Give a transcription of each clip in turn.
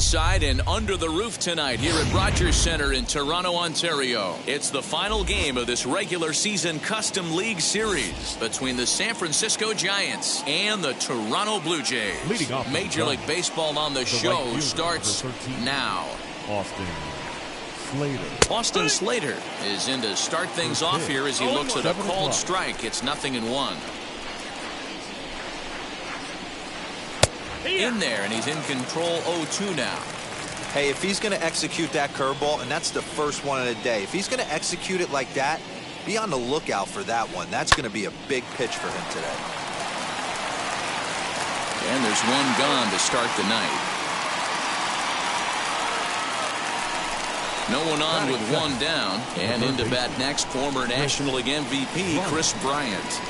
inside and under the roof tonight here at Rogers Centre in Toronto, Ontario. It's the final game of this regular season Custom League Series between the San Francisco Giants and the Toronto Blue Jays. Major League Baseball on the show starts now. Austin Slater is in to start things off here as he looks at a called strike. It's 0-1. In there, and he's in control 0-2 now. Hey, if he's going to execute that curveball, and that's the first one of the day, if he's going to execute it like that, be on the lookout for that one. That's going to be a big pitch for him today. And there's one gone to start the night. No one on with one down, and into bat next, former National League MVP Kris Bryant.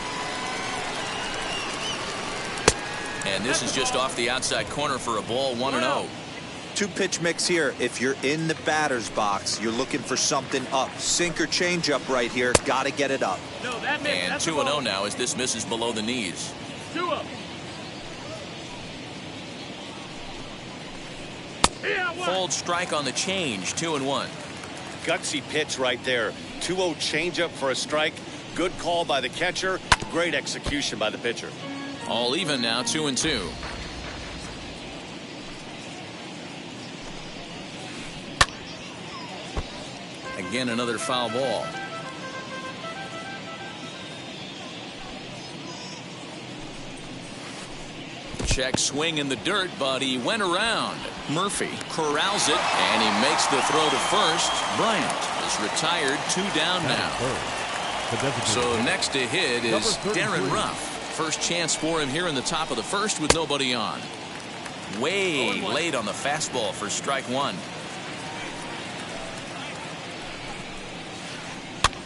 And this is just off the outside corner for a ball, 1-0. Two-pitch mix here. If you're in the batter's box, you're looking for something up. Sink or change up right here. Got to get it up. And 2-0 now as this misses below the knees. 2-0. Fold strike on the change, 2-1. Gutsy pitch right there. 2-0 changeup for a strike. Good call by the catcher. Great execution by the pitcher. All even now, 2-2. Again, another foul ball. Check swing in the dirt, but he went around. Murphy corrals it, and he makes the throw to first. Bryant is retired, 2 down now. So next to hit is Darren Ruff. First chance for him here in the top of the first with nobody on. Way late on the fastball for strike one.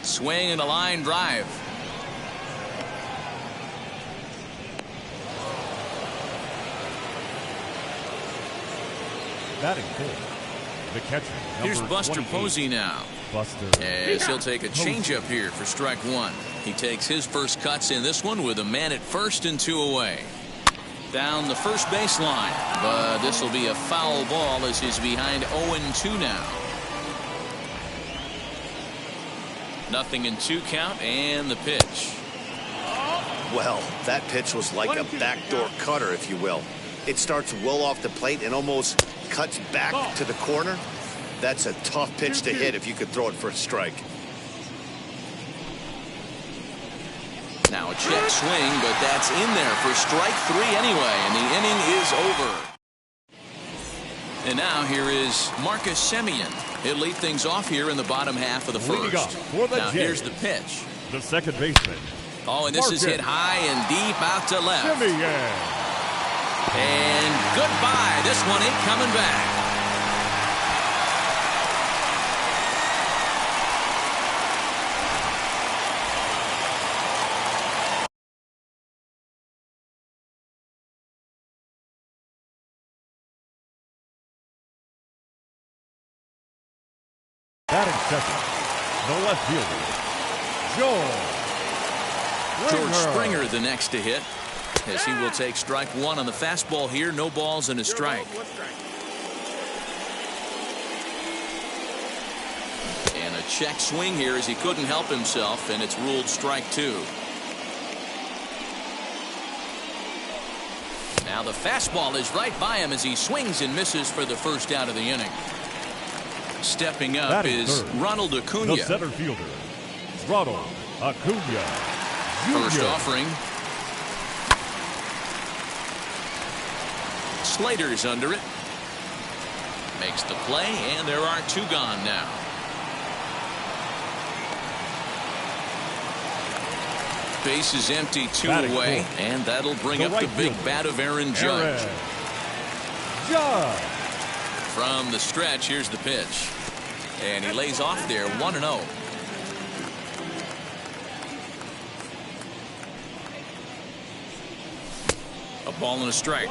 Swing and a line drive. Batting fifth, the catcher. Here's Buster Posey now. As he'll take a changeup here for strike one. He takes his first cuts in this one with a man at first and 2 away. Down the first baseline, but this will be a foul ball as he's behind 0-2 now. 0-2 count and the pitch. Well, that pitch was like a backdoor cutter, if you will. It starts well off the plate and almost cuts back to the corner. That's a tough pitch to hit if you could throw it for a strike. Now a check swing, but that's in there for strike 3 anyway, and the inning is over. And now here is Marcus Semien. He'll lead things off here in the bottom half of the first. Now here's the pitch. The second baseman. Oh, and this is hit high and deep out to left. Semien. And goodbye. This one ain't coming back. Batting second, the left fielder, George Springer the next to hit, as he will take strike one on the fastball here. No balls and a strike. And a check swing here as he couldn't help himself, and it's ruled strike 2. Now the fastball is right by him as he swings and misses for the first out of the inning. Stepping up Batting is third, Ronald Acuna. the center fielder, Ronald Acuna First Jr. offering. Slater's under it. Makes the play, and there are 2 gone now. Base is empty, 2 away, and that'll bring up the big bat of Aaron Judge. From the stretch, here's the pitch. And he lays off there, 1-0. A ball and a strike.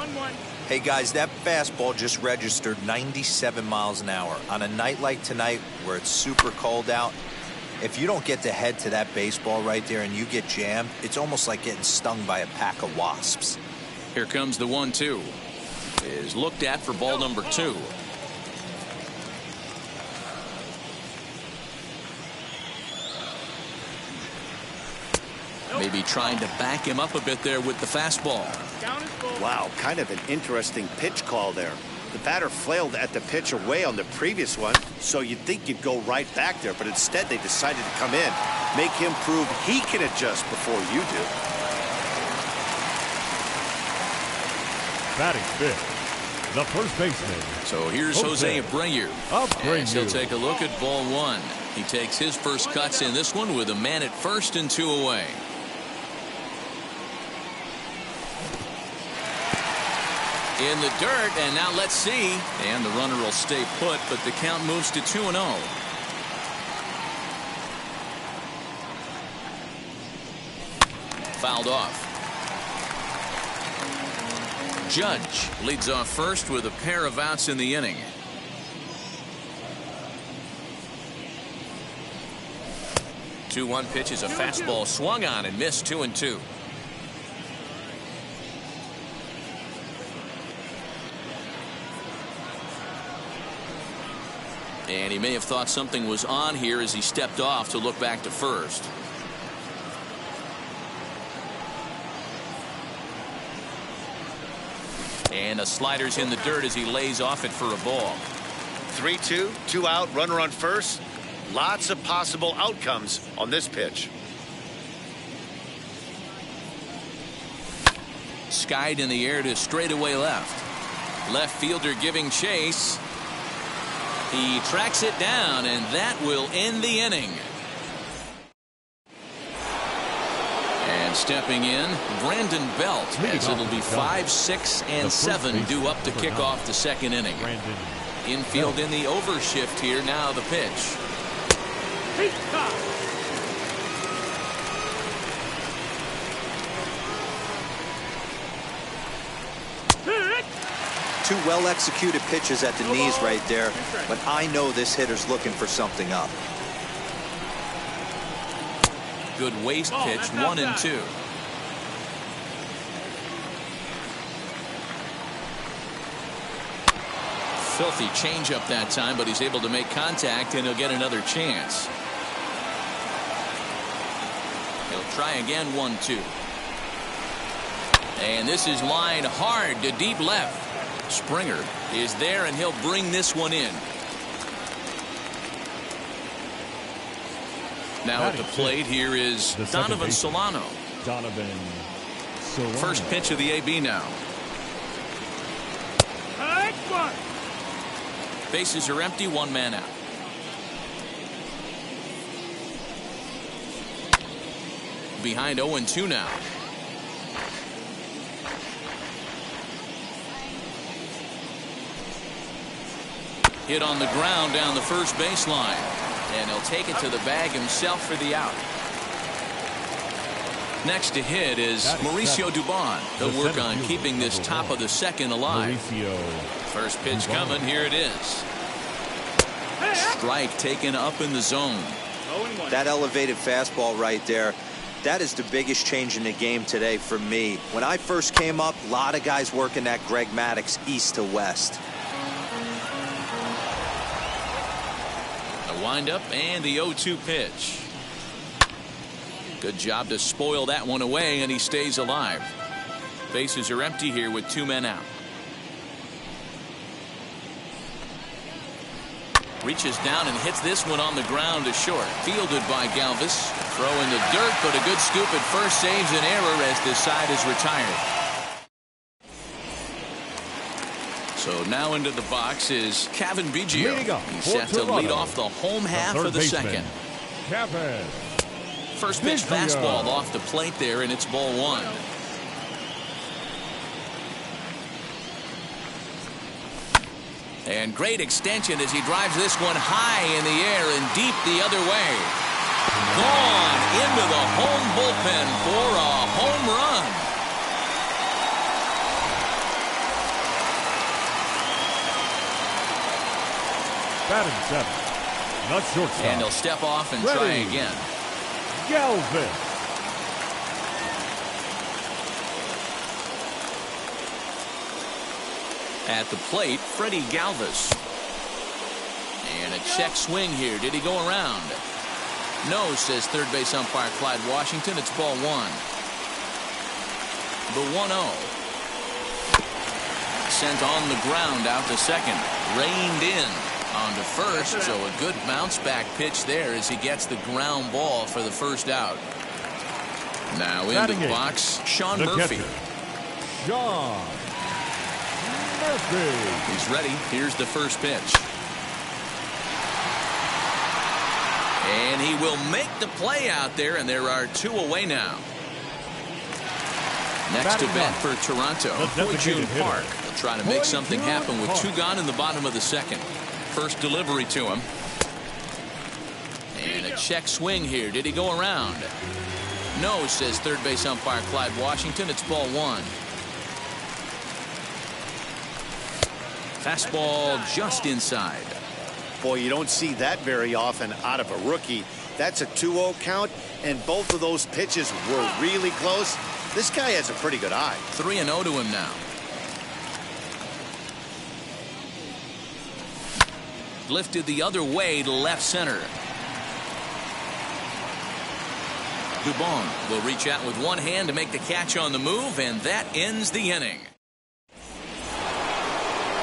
Hey guys, that fastball just registered 97 miles an hour. On a night like tonight where it's super cold out, if you don't get to head to that baseball right there and you get jammed, it's almost like getting stung by a pack of wasps. Here comes the 1-2. Is looked at for ball number 2. Maybe trying to back him up a bit there with the fastball. Wow, kind of an interesting pitch call there. The batter flailed at the pitch away on the previous one, so you'd think you'd go right back there, but instead they decided to come in, make him prove he can adjust before you do. Batting fifth, the first baseman. So here's Jose Abreu. And he'll take a look at ball one. He takes his first cuts in this one with a man at first and 2 away. In the dirt, and now let's see. And the runner will stay put, but the count moves to 2-0. Fouled off. Judge leads off first with a pair of outs in the inning. The 2-1 pitch is a fastball swung on and missed. 2-2. And he may have thought something was on here as he stepped off to look back to first. And a slider's in the dirt as he lays off it for a ball. 3-2, 2 out, runner on first. Lots of possible outcomes on this pitch. Skied in the air to straightaway left. Left fielder giving chase. He tracks it down, and that will end the inning. And stepping in, Brandon Belt, as it'll be 5, 6, and 7 due up to kick off the second inning. Infield in the overshift here. Now the pitch. Two well-executed pitches at the knees right there, but I know this hitter's looking for something up. Good waist pitch, 1-2. Filthy changeup that time, but he's able to make contact, and he'll get another chance. He'll try again, 1-2. And this is lined hard to deep left. Springer is there, and he'll bring this one in. Now at the plate here is Donovan Solano. First pitch of the AB now. Bases are empty, 1 man out. Behind 0-2 now. Hit on the ground down the first baseline. And he'll take it to the bag himself for the out. Next to hit is Mauricio Dubon. He'll work on keeping this top of the second alive. First pitch coming. Here it is. Strike taken up in the zone. That elevated fastball right there, that is the biggest change in the game today for me. When I first came up, a lot of guys working that Greg Maddux east to west. The windup and the 0-2 pitch. Good job to spoil that one away, and he stays alive. Bases are empty here with 2 men out. Reaches down and hits this one on the ground to short. Fielded by Galvis. Throw in the dirt, but a good scoop at first saves an error as this side is retired. So now into the box is Cavan Biggio. He's set to lead off the home half of the second. First pitch fastball off the plate there, and it's ball 1. And great extension as he drives this one high in the air and deep the other way. Gone into the home bullpen for a home run. Batting 7, not shortstop. And he'll step off and try again. Galvis. At the plate, Freddie Galvis. And a check swing here. Did he go around? No, says third base umpire Clyde Washington. It's ball one. The 1-0. Sent on the ground out to second. Reined in on to first. So a good bounce back pitch there as he gets the ground ball for the first out. Now into the box, Sean Murphy. Sean Murphy. He's ready. Here's the first pitch. And he will make the play out there, and there are two away now. Next to bat for Toronto, Hoy-Jun Park. Will try to make something happen with two gone in the bottom of the second. First delivery to him. And a check swing here. Did he go around? No, says third base umpire Clyde Washington. It's ball one. Fastball just inside. Boy, you don't see that very often out of a rookie. That's a 2-0 count, and both of those pitches were really close. This guy has a pretty good eye. 3-0 to him now. Lifted the other way to left center. Dubon will reach out with one hand to make the catch on the move, and that ends the inning.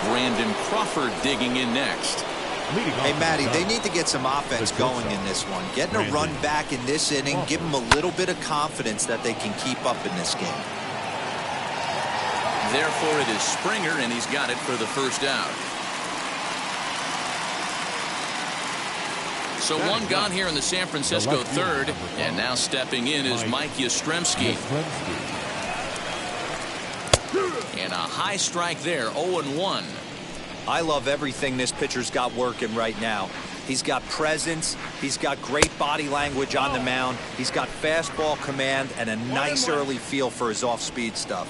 Brandon Crawford digging in next. Hey, Matty, they need to get some offense going in this one. Getting a run back in this inning, give them a little bit of confidence that they can keep up in this game. Therefore, it is Springer, and he's got it for the first out. So one gone here in the San Francisco third, and now stepping in is Mike Yastrzemski. And a high strike there, 0-1. I love everything this pitcher's got working right now. He's got presence. He's got great body language on the mound. He's got fastball command and a nice early feel for his off-speed stuff.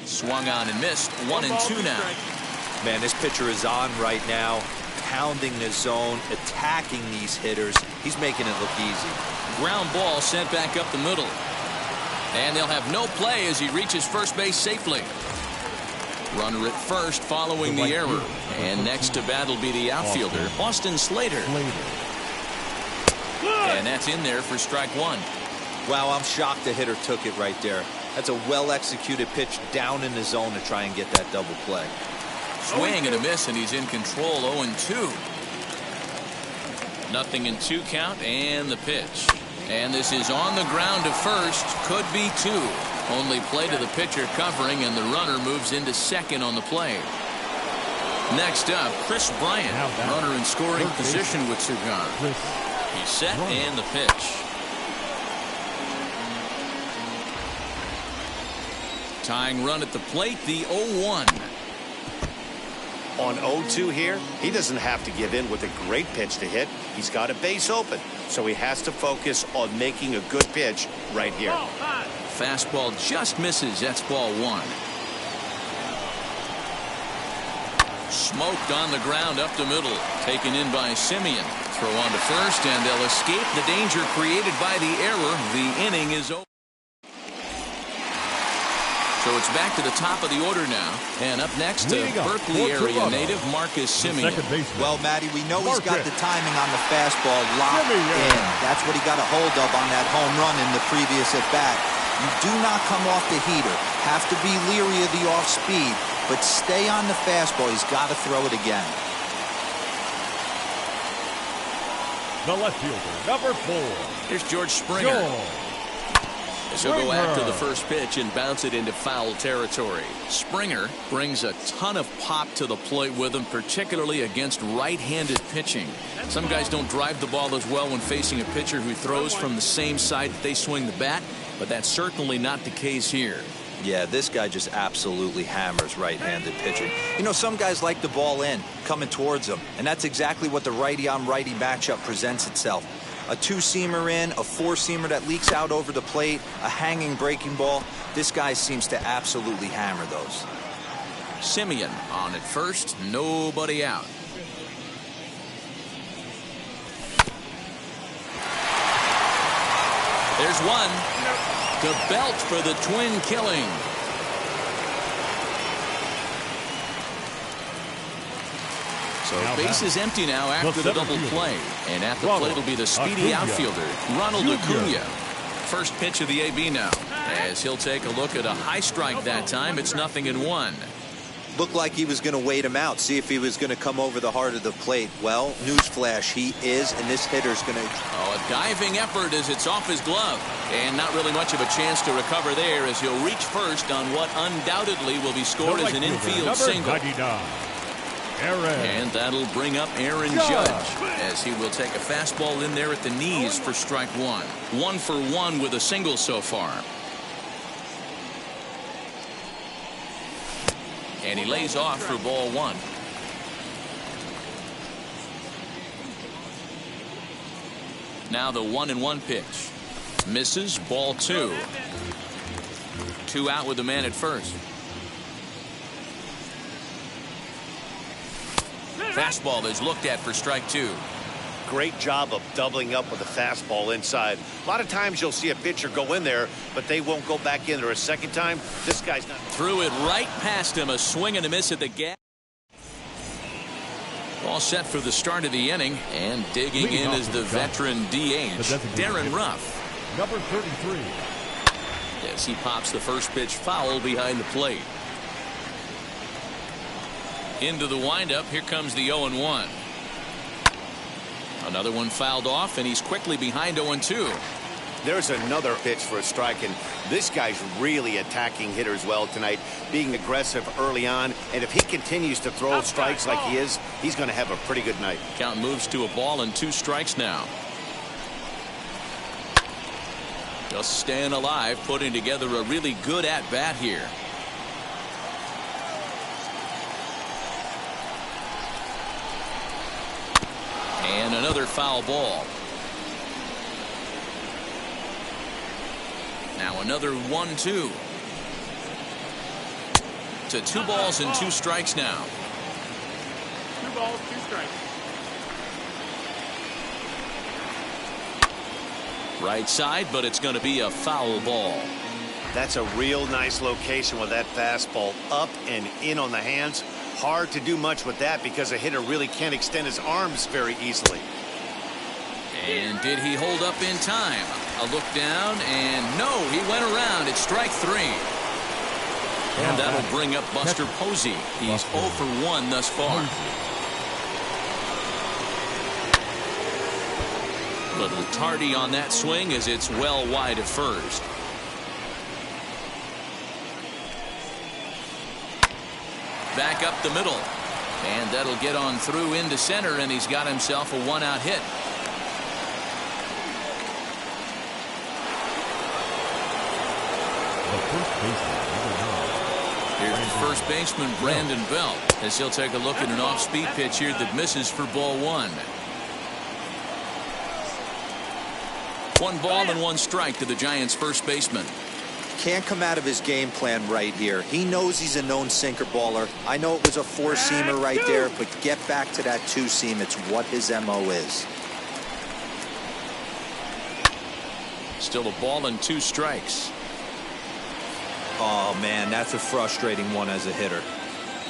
Swung on and missed. 1-2 now. Man, this pitcher is on right now, pounding the zone, attacking these hitters. He's making it look easy. Ground ball sent back up the middle. And they'll have no play as he reaches first base safely. Runner at first following the error. And next to bat will be the outfielder, Austin Slater. And that's in there for strike one. Wow, I'm shocked the hitter took it right there. That's a well-executed pitch down in the zone to try and get that double play. Swing and a miss, and he's in control. 0-2. 0-2 count, and the pitch. And this is on the ground to first. Could be two. Only play to the pitcher covering, and the runner moves into second on the play. Next up, Chris Bryant. Runner in scoring position with Cigar. He's set, and the pitch. Tying run at the plate, the 0-1. On 0-2 here, he doesn't have to give in with a great pitch to hit. He's got a base open, so he has to focus on making a good pitch right here. Fastball just misses. That's ball one. Smoked on the ground up the middle. Taken in by Semien. Throw on to first, and they'll escape the danger created by the error. The inning is over. So it's back to the top of the order now. And up next to Berkeley area native Marcus Semien. Well, Matty, we know he's got the timing on the fastball locked in. That's what he got a hold of on that home run in the previous at-bat. You do not come off the heater. Have to be leery of the off-speed, but stay on the fastball. He's got to throw it again. The left fielder, number 4. Here's George Springer. So go after the first pitch and bounce it into foul territory. Springer brings a ton of pop to the plate with him, particularly against right-handed pitching. Some guys don't drive the ball as well when facing a pitcher who throws from the same side that they swing the bat, but that's certainly not the case here. Yeah, this guy just absolutely hammers right-handed pitching. You know, some guys like the ball in, coming towards them, and that's exactly what the righty-on-righty matchup presents itself. A two-seamer in, a four-seamer that leaks out over the plate, a hanging breaking ball. This guy seems to absolutely hammer those. Semien on at first, nobody out. There's one. To Belt for the twin killing. So base is empty now after the double play. And at the plate will be the speedy outfielder, Ronald Acuna. First pitch of the AB now. As he'll take a look at a high strike that time. It's 0-1. Looked like he was going to wait him out, see if he was going to come over the heart of the plate. Well, newsflash, he is, and this hitter's going to... Oh, a diving effort as it's off his glove. And not really much of a chance to recover there as he'll reach first on what undoubtedly will be scored as an infield single. 99. Aaron. And that'll bring up Aaron Judge as he will take a fastball in there at the knees for strike one. 1 for 1 with a single so far. And he lays off for ball 1. Now the 1-1 pitch. Misses, ball 2. 2 out with the man at first. Fastball is looked at for strike 2. Great job of doubling up with a fastball inside. A lot of times you'll see a pitcher go in there, but they won't go back in there a second time. This guy's not. Threw it right past him. A swing and a miss at the gap. All set for the start of the inning. And digging in is the veteran DH, Darren Ruff. Number 33. As he pops the first pitch foul behind the plate. Into the windup. Here comes the 0-1. Another one fouled off, and he's quickly behind 0-2. There's another pitch for a strike, and this guy's really attacking hitters well tonight, being aggressive early on. And if he continues to throw strikes like he is, he's going to have a pretty good night. Count moves to a ball and 2 strikes now. Just staying alive, putting together a really good at-bat here. And another foul ball. Now another 1-2. To 2 balls and 2 strikes now. 2 balls, 2 strikes. Right side, but it's going to be a foul ball. That's a real nice location with that fastball up and in on the hands. Hard to do much with that because a hitter really can't extend his arms very easily. And did he hold up in time? A look down, and no, he went around. It's strike 3. And that'll bring up Buster Posey. He's 0 for 1 thus far. Little tardy on that swing as it's well wide of first. Back up the middle. And that'll get on through into center, and he's got himself a 1-out hit. Here's the first baseman, Brandon Belt, as he'll take a look at an off-speed pitch here that misses for ball 1. 1 ball and 1 strike to the Giants' first baseman. Can't come out of his game plan right here. He knows he's a known sinker baller. I know it was a 4-seamer right there, but get back to that 2-seam. It's what his MO is. Still a ball and 2 strikes. Oh, man, that's a frustrating one as a hitter.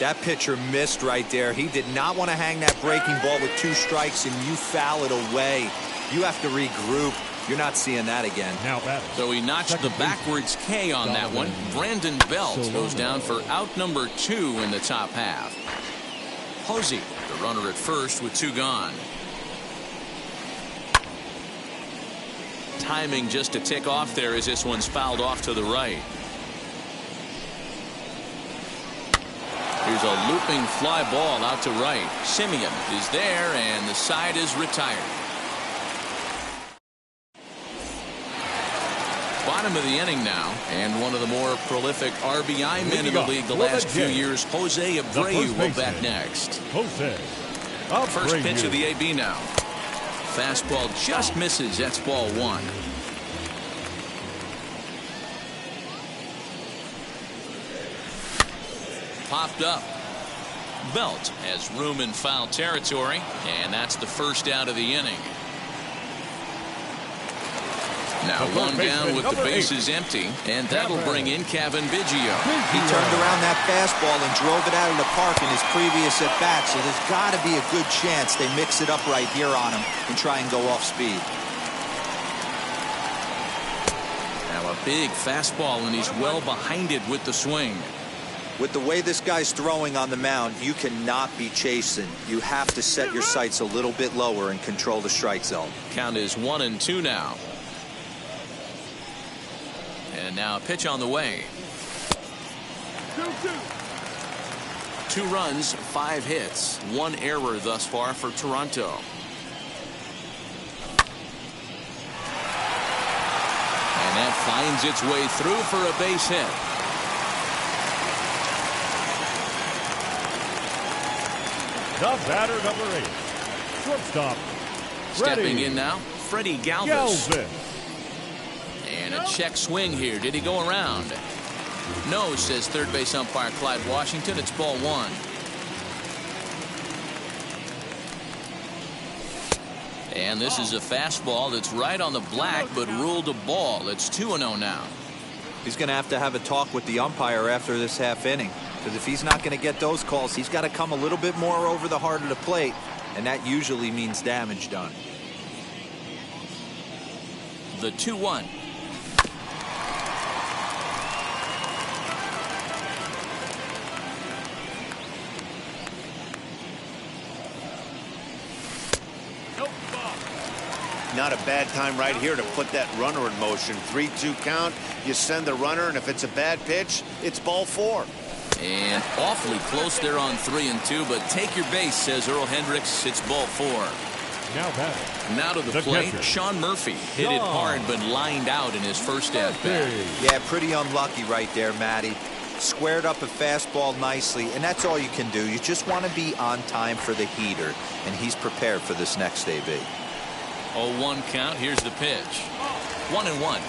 That pitcher missed right there. He did not want to hang that breaking ball with 2 strikes, and you foul it away. You have to regroup. You're not seeing that again. So he notched the backwards K on that one. Brandon Belt goes down for out number 2 in the top half. Posey, the runner at first with 2 gone. Timing just to tick off there as this one's fouled off to the right. Here's a looping fly ball out to right. Simeon is there, and the side is retired. Bottom of the inning now, and one of the more prolific RBI men in the league the last few years, Jose Abreu, will bat next. First pitch of the AB now. Fastball just misses. That's ball 1. Popped up. Belt has room in foul territory, and that's the first out of the inning. Now one down with the bases empty, and that'll bring in Cavan Biggio. He turned around that fastball and drove it out of the park in his previous at-bat, so there's got to be a good chance they mix it up right here on him and try and go off speed. Now a big fastball, and he's well behind it with the swing. With the way this guy's throwing on the mound, you cannot be chasing. You have to set your sights a little bit lower and control the strike zone. Count is 1-2 now. And now a pitch on the way. 2-2. 2 runs, 5 hits, 1 error thus far for Toronto. And that finds its way through for a base hit. The batter, number 8. Shortstop. Stepping in now, Freddie Galvis. And a check swing here. Did he go around? No, says third base umpire Clyde Washington. It's ball 1. And this is a fastball that's right on the black, but ruled a ball. It's 2-0 now. He's going to have a talk with the umpire after this half inning, because if he's not going to get those calls, he's got to come a little bit more over the heart of the plate, and that usually means damage done. The 2-1. Not a bad time right here to put that runner in motion. 3-2 count. You send the runner, and if it's a bad pitch, it's ball 4. And awfully close there on 3-2, but take your base, says Earl Hendricks. It's ball 4. Now to the plate, catcher. Sean Murphy hit it hard, but lined out in his first at-bat. Yeah, pretty unlucky right there, Matty. Squared up a fastball nicely, and that's all you can do. You just want to be on time for the heater, and he's prepared for this next AB. 0-1 count. Here's the pitch. 1-1.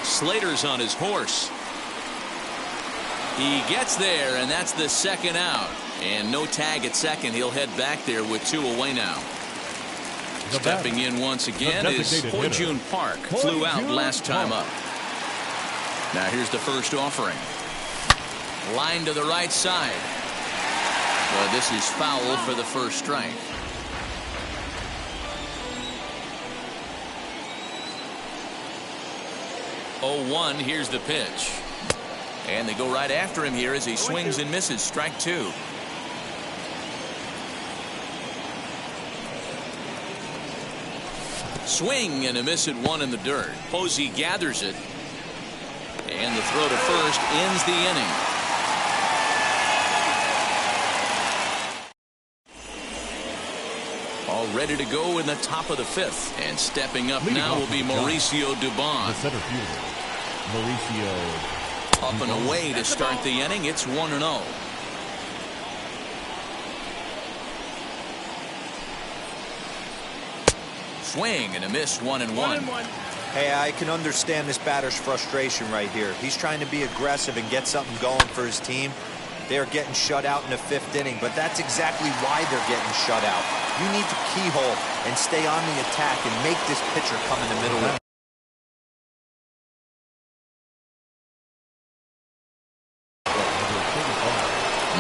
Slater's on his horse. He gets there, and that's the second out. And no tag at second. He'll head back there with 2 away now. Stepping in once again is Ho-Jun Park. Flew out last time up. Now here's the first offering. Line to the right side. Well, this is foul for the first strike. Oh, 1. Here's the pitch. And they go right after him here as he swings and misses. Strike 2. Swing and a miss at 1 in the dirt. Posey gathers it. And the throw to first ends the inning. All ready to go in the top of the 5th. And stepping up now will be Mauricio Dubon. The center fielder, Mauricio. Up and away to start the inning. It's 1-0. Swing and a miss. 1-1. Hey, I can understand this batter's frustration right here. He's trying to be aggressive and get something going for his team. They're getting shut out in the 5th inning, but that's exactly why they're getting shut out. You need to keyhole and stay on the attack and make this pitcher come in the middle of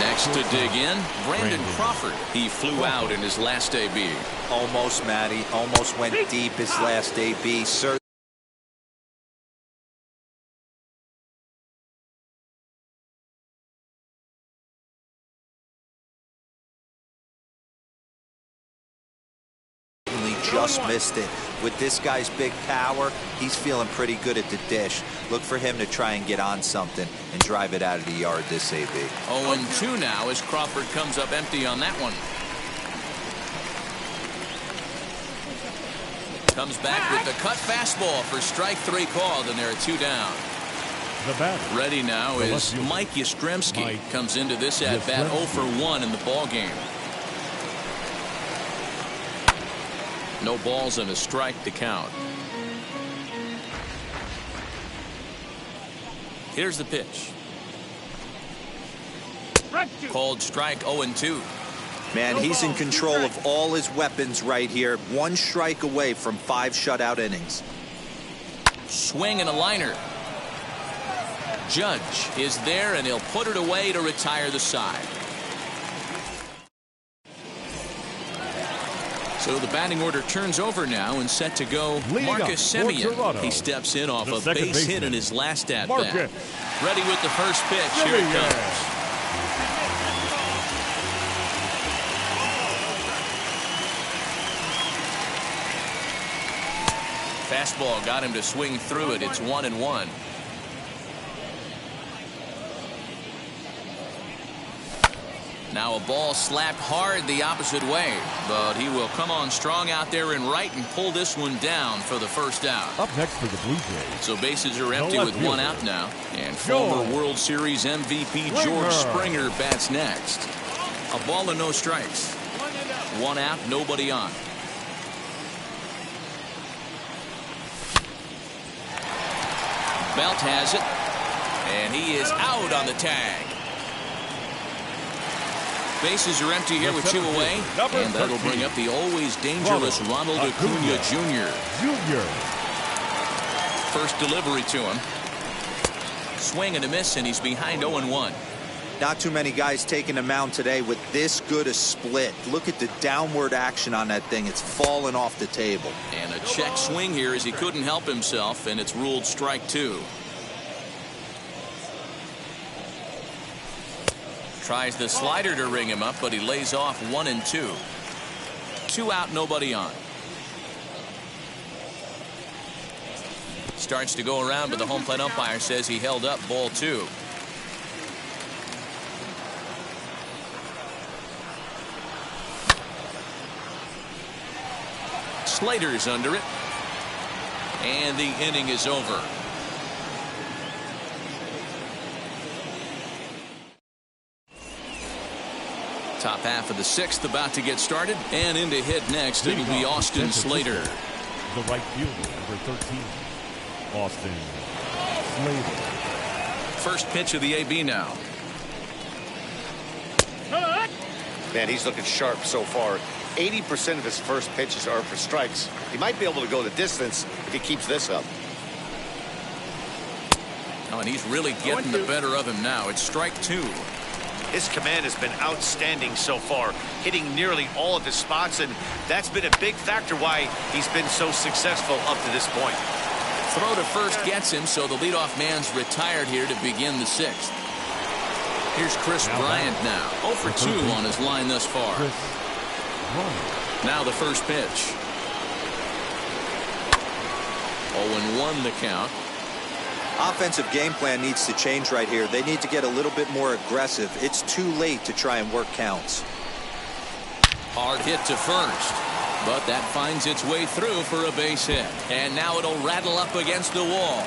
Next to dig in, Brandon Crawford. He flew out in his last AB. Almost, Matty. Almost went deep his last AB. Certainly. Just missed it. With this guy's big power, he's feeling pretty good at the dish. Look for him to try and get on something and drive it out of the yard this AB. 0-2 now as Crawford comes up empty on that one. Comes back with the cut fastball for strike 3 called, and there are 2 down. The batter. Ready now is Mike Yastrzemski. Comes into this at bat 0 for 1 in the ball game. No balls and a strike to count. Here's the pitch. Called strike 0-2. Man, he's in control of all his weapons right here. One strike away from 5 shutout innings. Swing and a liner. Judge is there, and he'll put it away to retire the side. So the batting order turns over now and set to go. Marcus Semien. He steps in off a base hit in his last at-bat. Ready with the first pitch. Here it comes. Fastball got him to swing through it. It's 1-1. Now a ball slapped hard the opposite way, but he will come on strong out there in right and pull this one down for the first out. Up next for the Blue Jays. So bases are empty with 1 out now. And former World Series MVP George Springer bats next. A ball and no strikes. 1 out, nobody on. Belt has it, and he is out on the tag. Bases are empty here with 2 away, and that'll bring up the always dangerous Ronald Acuna Jr. First delivery to him. Swing and a miss, and he's behind 0-1. Not too many guys taking the mound today with this good a split. Look at the downward action on that thing. It's falling off the table. And a check swing here as he couldn't help himself, and it's ruled strike 2. Tries the slider to ring him up, but he lays off 1-2. 2 out, nobody on. Starts to go around, but the home plate umpire says he held up ball 2. Slater's under it, and the inning is over. Top half of the 6th about to get started, and in to hit next it'll be Austin Slater. The right fielder, number 13, Austin Slater. First pitch of the AB now. Man, he's looking sharp so far. 80% of his first pitches are for strikes. He might be able to go the distance if he keeps this up. Oh, and he's really getting the better of him now. It's strike 2. His command has been outstanding so far, hitting nearly all of his spots, and that's been a big factor why he's been so successful up to this point. Throw to first gets him, so the leadoff man's retired here to begin the 6th. Here's Chris Bryant now. 0 for 2 on his line thus far. Now the first pitch. 0-1 the count. Offensive game plan needs to change right here. They need to get a little bit more aggressive. It's too late to try and work counts. Hard hit to first, but that finds its way through for a base hit. And now it'll rattle up against the wall.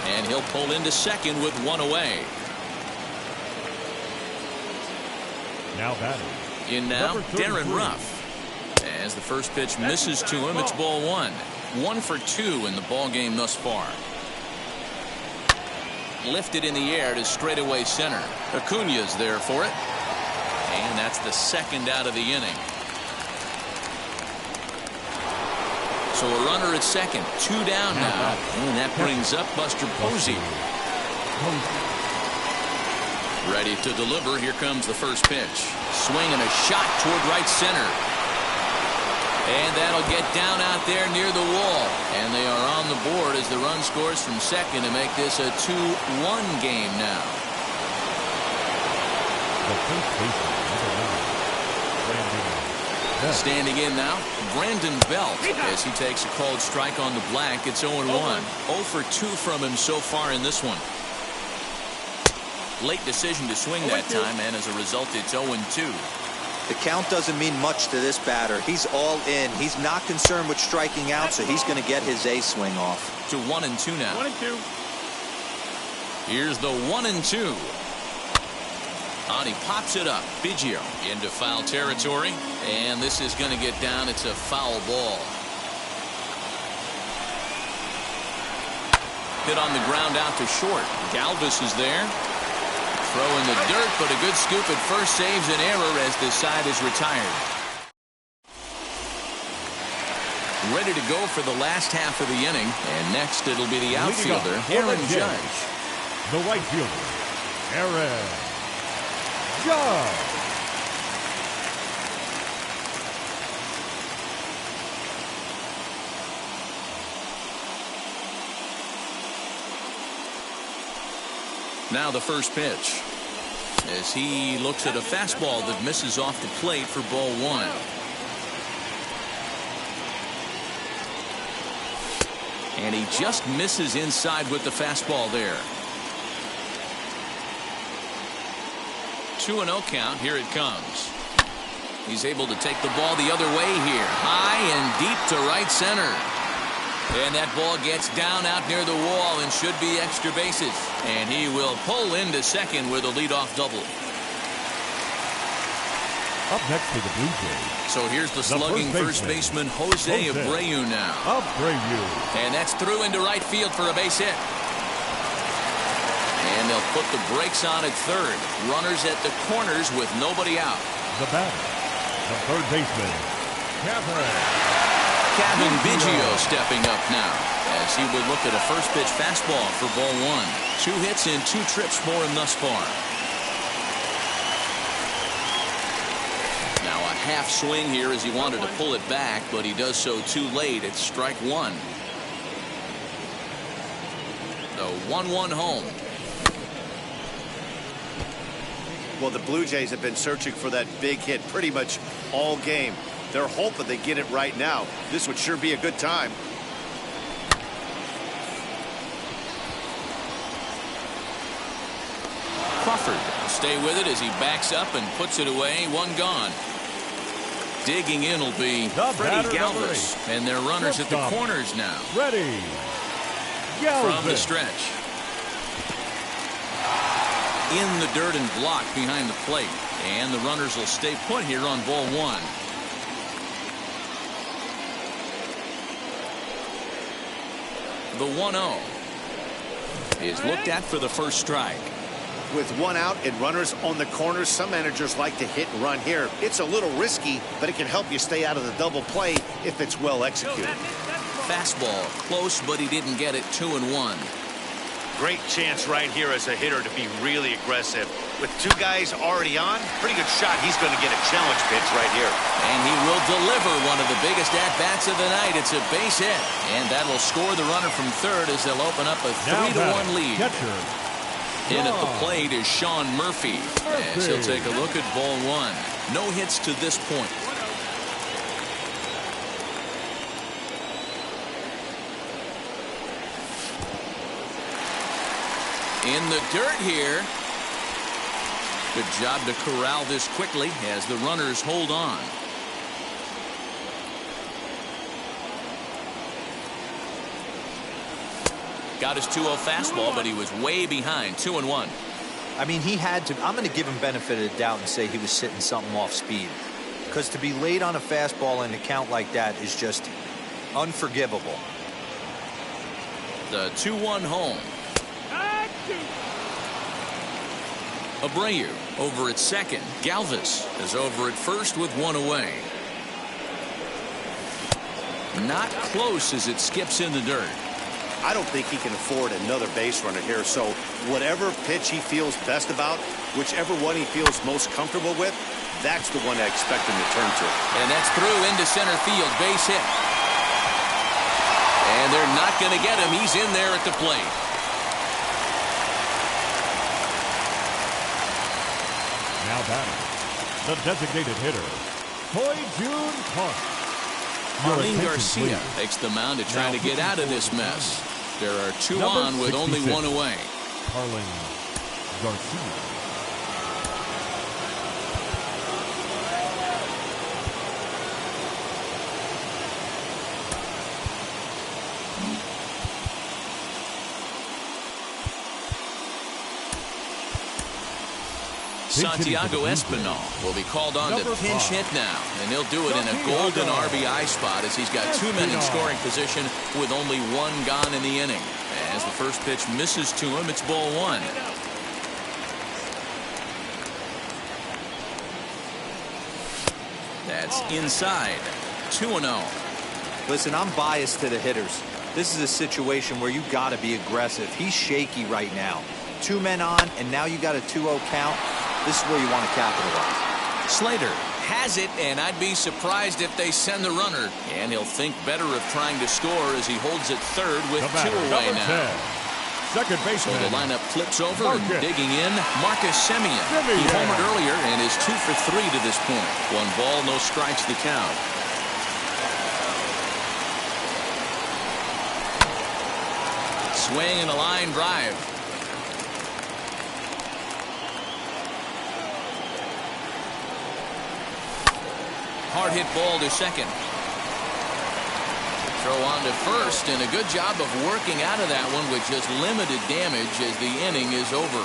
And he'll pull into second with 1 away. Now batting. In now, Darren Ruff. As the first pitch misses to him, it's ball 1. 1 for 2 in the ball game thus far. Lifted in the air to straightaway center. Acuna's there for it. And that's the 2nd out of the inning. So a runner at second. 2 down now. And that brings up Buster Posey. Ready to deliver. Here comes the first pitch. Swing and a shot toward right center. And that'll get down out there near the wall. And they are on the board as the run scores from second to make this a 2-1 game now. Standing in now, Brandon Belt as he takes a called strike on the black. It's 0-1. 0 for 2 from him so far in this one. Late decision to swing that time, and as a result, it's 0-2. The count doesn't mean much to this batter. He's all in. He's not concerned with striking out, so he's going to get his A swing off. To 1-2 now. 1-2. Here's the 1-2. And he pops it up. Biggio into foul territory, and this is going to get down. It's a foul ball. Hit on the ground out to short. Galvis is there. Throw in the dirt, but a good scoop at first saves an error as this side is retired. Ready to go for the last half of the inning. And next it'll be the outfielder, Aaron Judge. The right fielder, Aaron Judge. Now the first pitch, as he looks at a fastball that misses off the plate for ball one. And he just misses inside with the fastball there. 2-0 count. Here it comes. He's able to take the ball the other way here. High and deep to right center. And that ball gets down out near the wall and should be extra bases. And he will pull into second with a leadoff double. Up next to the Blue Jays. So here's the slugging first baseman, Jose Abreu now. Abreu. And that's through into right field for a base hit. And they'll put the brakes on at third. Runners at the corners with nobody out. The batter, the third baseman, Kevin Biggio stepping up now as he would look at a first pitch fastball for ball one. 2 hits and 2 trips for him thus far. Now a half swing here as he wanted to pull it back, but he does so too late. It's strike one. The 1-1 home. Well, the Blue Jays have been searching for that big hit pretty much all game. They're hoping they get it right now. This would sure be a good time. Crawford will stay with it as he backs up and puts it away. 1 gone. Digging in will be Freddie Galvis. And their runners at the corners now. Ready. Galvis. From the stretch. In the dirt and blocked behind the plate. And the runners will stay put here on ball one. The 1-0 is looked at for the first strike. With 1 out and runners on the corners, some managers like to hit and run here. It's a little risky, but it can help you stay out of the double play if it's well executed. Fastball close, but he didn't get it. 2-1. Great chance right here as a hitter to be really aggressive. With 2 guys already on, pretty good shot. He's going to get a challenge pitch right here. And he will deliver one of the biggest at-bats of the night. It's a base hit. And that'll score the runner from third as they'll open up a 3-1 lead. Catcher. In at the plate is Sean Murphy. As he'll take a look at ball one. No hits to this point. In the dirt here. Good job to corral this quickly as the runners hold on. Got his 2-0 fastball, but he was way behind. 2-1. I mean, he had to. I'm going to give him benefit of the doubt and say he was sitting something off speed. Because to be late on a fastball in a count like that is just unforgivable. The 2-1 home. Abreu over at second. Galvis is over at first with 1 away. Not close as it skips in the dirt. I don't think he can afford another base runner here, so whatever pitch he feels best about, whichever one he feels most comfortable with, that's the one I expect him to turn to. And that's through into center field. Base hit. And they're not going to get him. He's in there at the plate. Now batting, the designated hitter, Hoi-Jun Park. Marlene Garcia takes the mound to try to get out of this mess. There are 2 on with only 1 away. Marlene Garcia. Santiago Espinal will be called on to pinch hit now, and he'll do it in a golden RBI spot as he's got 2 men in scoring position with only 1 gone in the inning. As the first pitch misses to him, it's ball one. That's inside. 2-0. Listen, I'm biased to the hitters. This is a situation where you got to be aggressive. He's shaky right now. 2 men on, and now you got a 2-0 count. This is where you want to capitalize. Slater has it, and I'd be surprised if they send the runner. And he'll think better of trying to score as he holds it third with 2 away now. 10, second baseman. So the lineup flips over and digging in, Marcus Semien. He homered earlier and is 2 for 3 to this point. 1 ball, no strikes the count. Swing and a line drive. Hard hit ball to second. Throw on to first, and a good job of working out of that one with just limited damage as the inning is over.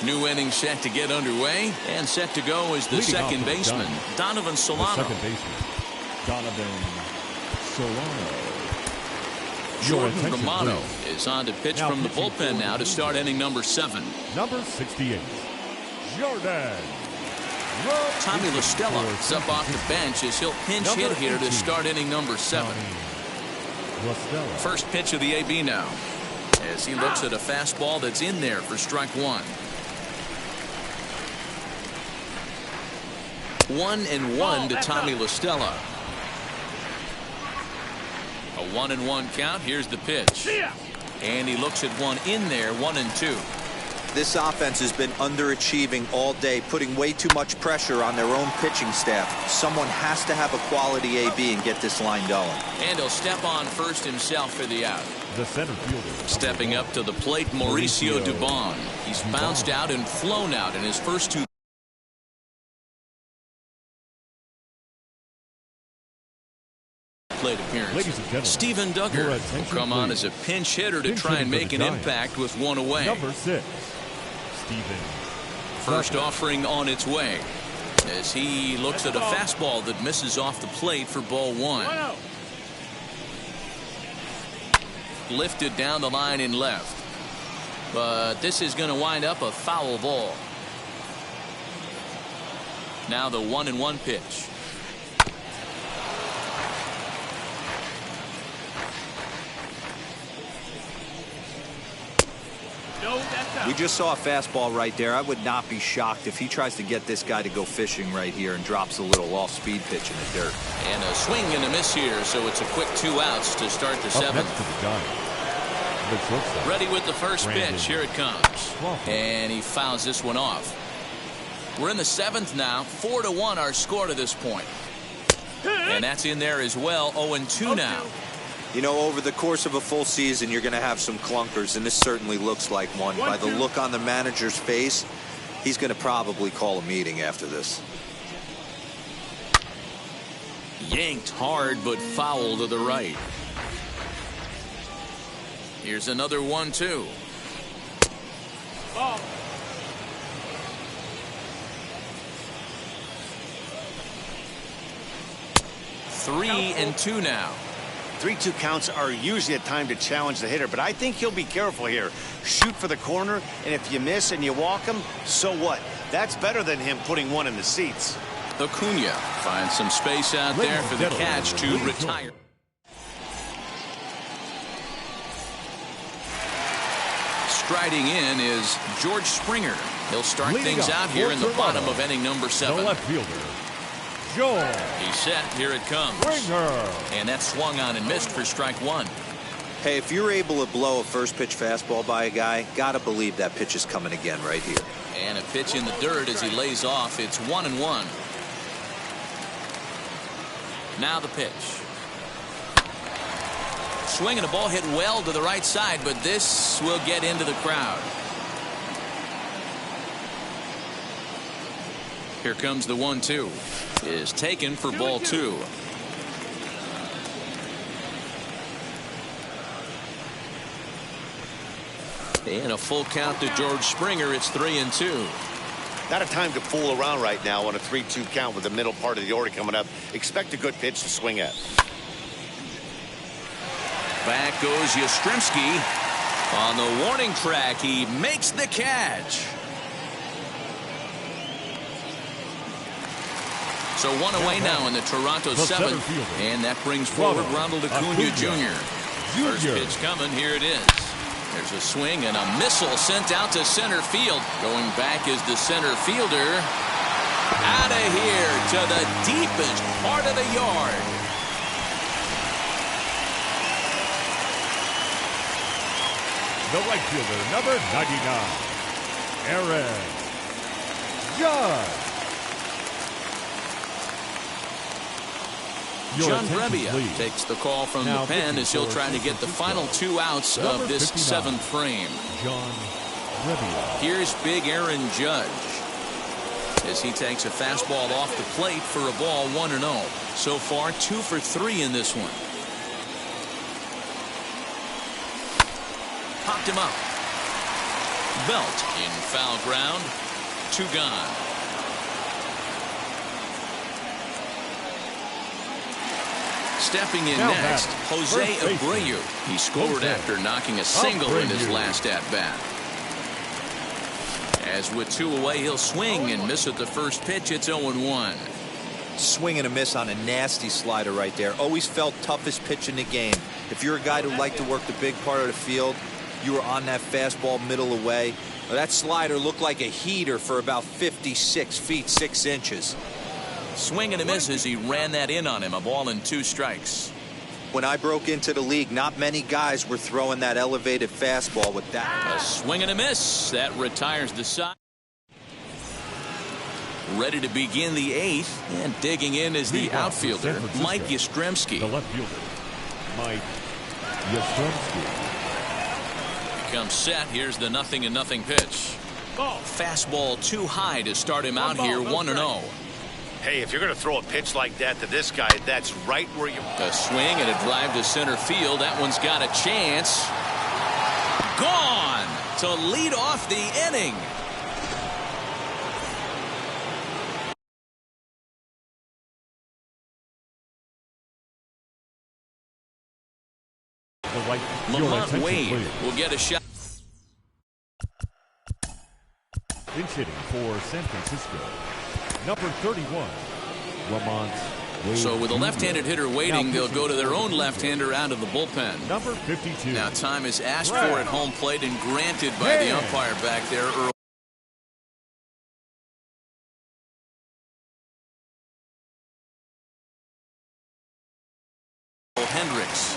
New inning set to get underway, and set to go is the second baseman, Donovan Solano. Second baseman, Donovan Solano. Jordan Romano is on to pitch from the bullpen now to start inning number 7. Number 68, Jordan. Tommy La Stella is up off the bench as he'll pinch hit here to start inning number 7. First pitch of the AB now as he looks at a fastball that's in there for strike 1. 1-1 to Tommy La Stella. A 1-1 count. Here's the pitch. And he looks at one in there, 1-2. This offense has been underachieving all day, putting way too much pressure on their own pitching staff. Someone has to have a quality AB and get this line going. And he'll step on first himself for the out. The center fielder. Stepping up to the plate, Mauricio Dubon. He's bounced out and flown out in his first 2 plate appearance. Steven Duggar will come on as a pinch hitter to try and make an impact with 1 away. Number 6, Steven. First offering on its way as he looks at a fastball that misses off the plate for ball 1. Lifted down the line in left, but this is going to wind up a foul ball. Now the 1-1 pitch. We just saw a fastball right there. I would not be shocked if he tries to get this guy to go fishing right here and drops a little off-speed pitch in the dirt. And a swing and a miss here, so it's a quick 2 outs to start the 7th. Ready with the first pitch. Here it comes. And he fouls this one off. We're in the 7th now. 4-1 our score to this point. And that's in there as well. 0-2 now. You know, over the course of a full season, you're going to have some clunkers, and this certainly looks like one. By the look on the manager's face, he's going to probably call a meeting after this. Yanked hard, but foul to the right. Here's another 1-2. 3-2 now. 3-2 counts are usually a time to challenge the hitter, but I think he'll be careful here. Shoot for the corner, and if you miss and you walk him, so what? That's better than him putting one in the seats. Acuna finds some space out there for the catch to retire. Striding in is George Springer. He'll start things out here in the bottom of inning number 7. The left fielder, George. He's set. Here it comes. And that swung on and missed for strike 1. Hey, if you're able to blow a first pitch fastball by a guy, gotta believe that pitch is coming again right here. And a pitch in the dirt as he lays off. It's 1-1. Now the pitch. Swinging a ball hit well to the right side, but this will get into the crowd. Here comes the 1-2. Is taken for ball 2. And a full count to George Springer. It's 3-2. Not a time to fool around right now on a 3-2 count with the middle part of the order coming up. Expect a good pitch to swing at. Back goes Yastrzemski. On the warning track, he makes the catch. So one away now in the Toronto The center seventh, fielder, and that brings forward Ronald Acuna Jr. First pitch coming, here it is. There's a swing and a missile sent out to center field. Going back is the center fielder. Out of here to the deepest part of the yard. The right fielder, number 99, Aaron Judge. John Brebbia takes the call from the pen as he'll try to get the final 2 outs of this 7th frame. John Brebbia. Here's big Aaron Judge as he takes a fastball off the plate for a ball 1-0. So far 2 for 3 in this one. Popped him up. Belt in foul ground. 2 gone. Stepping in next, Jose Abreu. He scored after knocking a single in his last at-bat. As with 2 away, he'll swing and miss at the first pitch. It's 0-1. Swing and a miss on a nasty slider right there. Always felt toughest pitch in the game. If you're a guy who liked to work the big part of the field, you were on that fastball middle away. Well, that slider looked like a heater for about 56 feet 6 inches. Swing and a miss as he ran that in on him. A ball and 2 strikes. When I broke into the league, not many guys were throwing that elevated fastball with that. A swing and a miss. That retires the side. Ready to begin the 8th, and digging in is the outfielder, Mike Yastrzemski. The left fielder, Mike Yastrzemski. Comes set. Here's the 0-0 pitch. Fastball too high to start him out here. 1-0. Hey, if you're going to throw a pitch like that to this guy, that's right where you... A swing and a drive to center field. That one's got a chance. Gone to lead off the inning. Lamont Wade will get a shot. Pinch hitting for San Francisco, number 31, Lamont Wade. So with a left-handed hitter waiting, they'll go to their own left-hander out of the bullpen. Number 52. Now time is asked for at home plate and granted by the umpire back there early. Hendricks.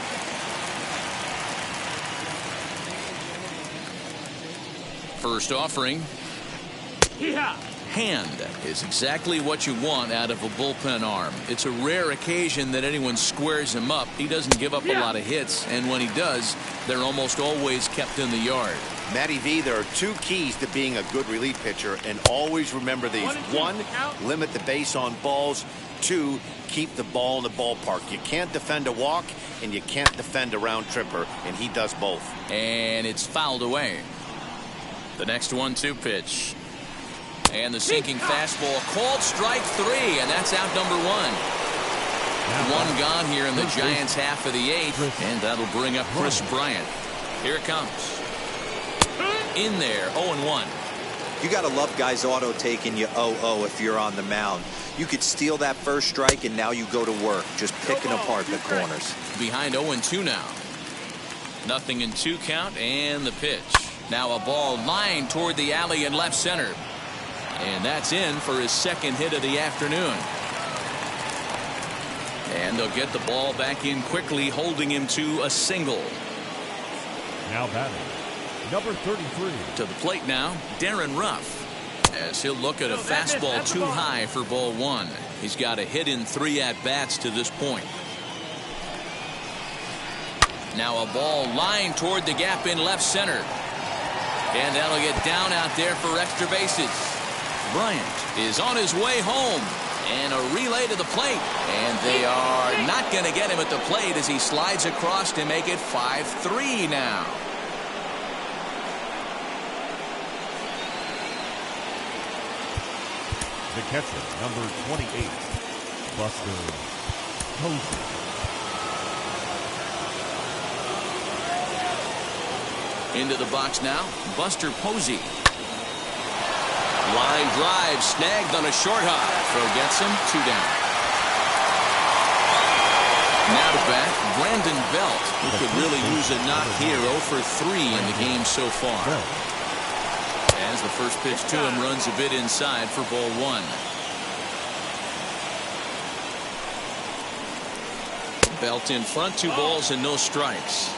First offering. Hand is exactly what you want out of a bullpen arm. It's a rare occasion that anyone squares him up. He doesn't give up a lot of hits, and when he does, they're almost always kept in the yard. Matty V, there are 2 keys to being a good relief pitcher, and always remember these. 1, limit the base on balls. 2, keep the ball in the ballpark. You can't defend a walk, and you can't defend a round tripper, and he does both. And it's fouled away. The next 1-2 pitch. And the sinking fastball called strike 3, and that's out number 1. 1 gone here in the Giants' half of the 8th, and that'll bring up Chris Bryant. Here it comes. In there, 0-1. You got to love guys auto taking you 0-0 if you're on the mound. You could steal that first strike, and now you go to work, just picking apart the corners. Behind 0-2 now. 0-2 count, and the pitch. Now a ball lined toward the alley in left center. And that's in for his 2nd hit of the afternoon. And they'll get the ball back in quickly, holding him to a single. Now batting, number 33. To the plate now, Darren Ruff. As he'll look at a fastball too high for ball 1. He's got a hit in 3 at-bats to this point. Now a ball lined toward the gap in left center. And that'll get down out there for extra bases. Bryant is on his way home. And a relay to the plate. And they are not going to get him at the plate as he slides across to make it 5-3 now. The catcher, number 28, Buster Posey. Into the box now, Buster Posey. Line drive snagged on a short hop. Throw gets him. 2 down. Now to bat, Brandon Belt, who could really use a knock here. 0 for 3 in the game so far. As the first pitch to him runs a bit inside for ball 1. Belt in front, 2 balls and no strikes.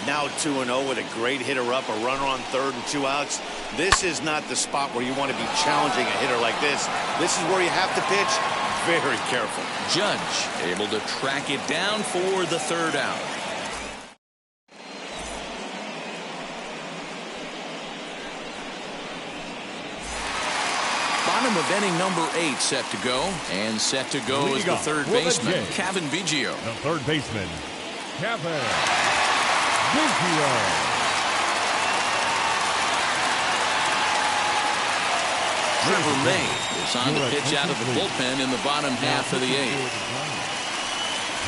Now 2-0 with a great hitter up, a runner on third and 2 outs. This is not the spot where you want to be challenging a hitter like this. This is where you have to pitch very careful. Judge able to track it down for the 3rd out. Bottom of inning number 8 set to go. And set to go is the 3rd baseman, Cavan Biggio. The 3rd baseman, Cavan Biggio. Trevor May is on the pitch out of the bullpen in the bottom half of the 8th.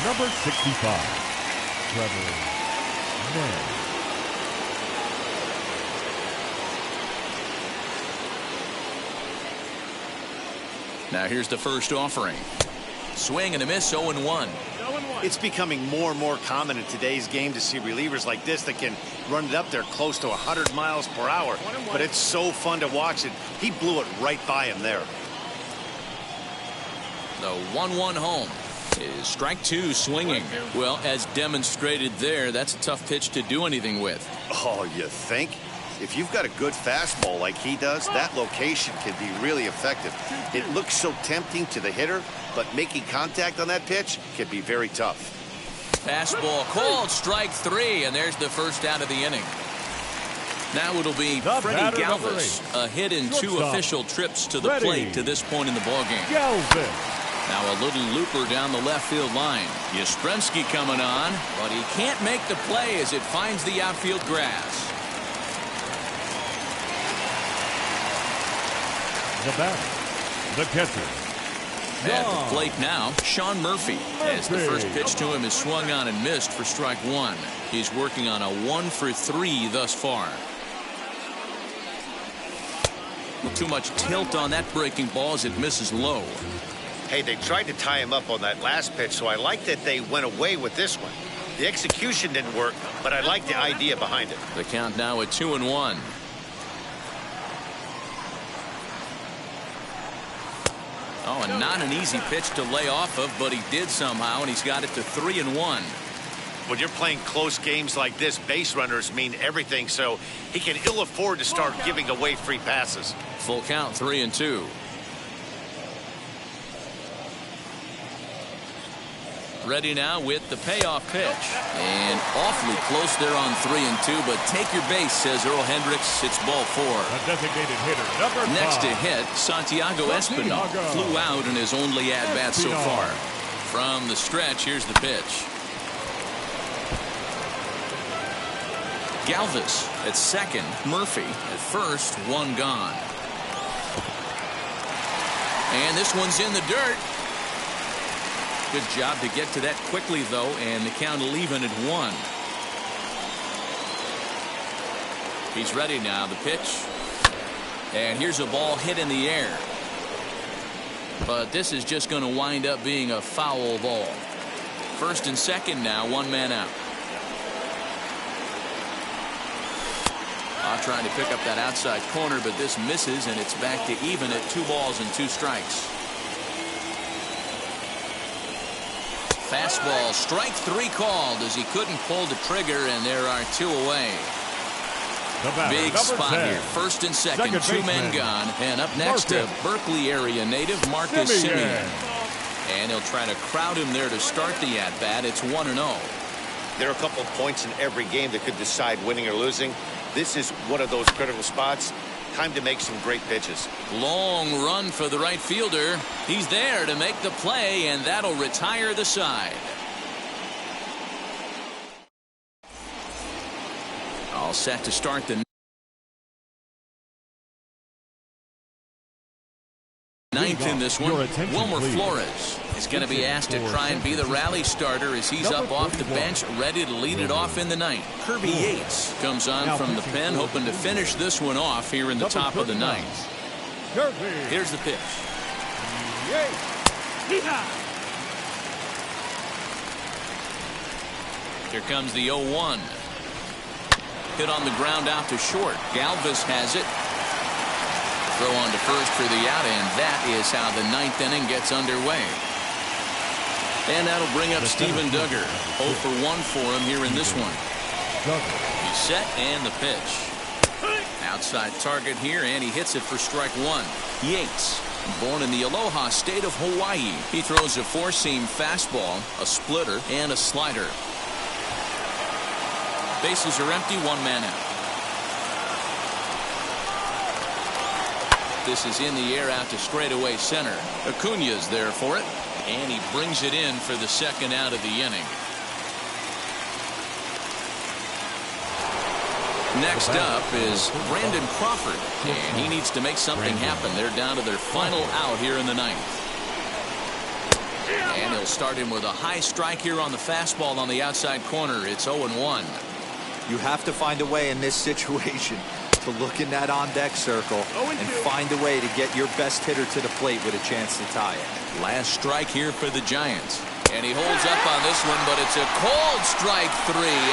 Number 65, Trevor May. Now here's the first offering. Swing and a miss, 0-1. It's becoming more and more common in today's game to see relievers like this that can run it up there close to 100 miles per hour. But it's so fun to watch it. He blew it right by him there. The 1-1 home is strike 2 swinging. Well, as demonstrated there, that's a tough pitch to do anything with. Oh, you think? If you've got a good fastball like he does, that location can be really effective. It looks so tempting to the hitter, but making contact on that pitch can be very tough. Fastball called, strike 3, and there's the first out of the inning. Now it'll be Freddie Galvis, a hit in 2 official trips to the plate to this point in the ballgame. Now a little looper down the left field line. Yastrzemski coming on, but he can't make the play as it finds the outfield grass. The batter, the catcher. At the plate now, Sean Murphy. As the first pitch to him is swung on and missed for strike 1. He's working on a 1 for 3 thus far. Too much tilt on that breaking ball as it misses low. Hey, they tried to tie him up on that last pitch, so I like that they went away with this one. The execution didn't work, but I like the idea behind it. The count now at 2-1. Oh, and not an easy pitch to lay off of, but he did somehow, and he's got it to 3-1. When you're playing close games like this, base runners mean everything, so he can ill afford to start giving away free passes. Full count, 3-2. Ready now with the payoff pitch. And awfully close there on 3-2, but take your base, says Earl Hendricks. It's ball 4. A designated hitter, number 5. Next to hit, Santiago Espinal flew out in his only at-bat so far. From the stretch, here's the pitch. Galvis at second, Murphy at first, 1 gone. And this one's in the dirt. Good job to get to that quickly, though, and the count will even at 1. He's ready now. The pitch. And here's a ball hit in the air. But this is just going to wind up being a foul ball. First and second now, 1 man out. Trying to pick up that outside corner, but this misses, and it's back to even at 2 balls and 2 strikes. Fastball, strike 3 called as he couldn't pull the trigger, and there are 2 away. Big spot 10. here. First and second, 2 men gone. And up next, a Berkeley area native, Marcus Semien. And he'll try to crowd him there to start the at-bat. It's 1-0. There are a couple of points in every game that could decide winning or losing. This is one of those critical spots. Time to make some great pitches. Long run for the right fielder. He's there to make the play, and that'll retire the side. All set to start the ninth in this one. Wilmer Flores is going to be asked to try and be the rally starter as he's up off the bench, ready to lead it off in the ninth. Kirby Yates comes on from the pen, hoping to finish this one off here in the top of the ninth. Here's the pitch. Here comes the 0-1. Hit on the ground out to short. Galvis has it. Throw on to first for the out, and that is how the 9th inning gets underway. And that'll bring up Steven Duggar. 0 for 1 for him here in this one. He's set, and the pitch. Outside target here, and he hits it for strike 1. Yates, born in the Aloha state of Hawaii. He throws a four-seam fastball, a splitter, and a slider. Bases are empty, 1 man out. This is in the air out to straightaway center. Acuna's there for it, and he brings it in for the 2nd out of the inning. Next up is Brandon Crawford, and he needs to make something happen. They're down to their final out here in the 9th. And he'll start him with a high strike here on the fastball on the outside corner. It's 0-1. You have to find a way in this situation to look in that on-deck circle and find a way to get your best hitter to the plate with a chance to tie it. Last strike here for the Giants. And he holds up on this one, but it's a cold strike 3.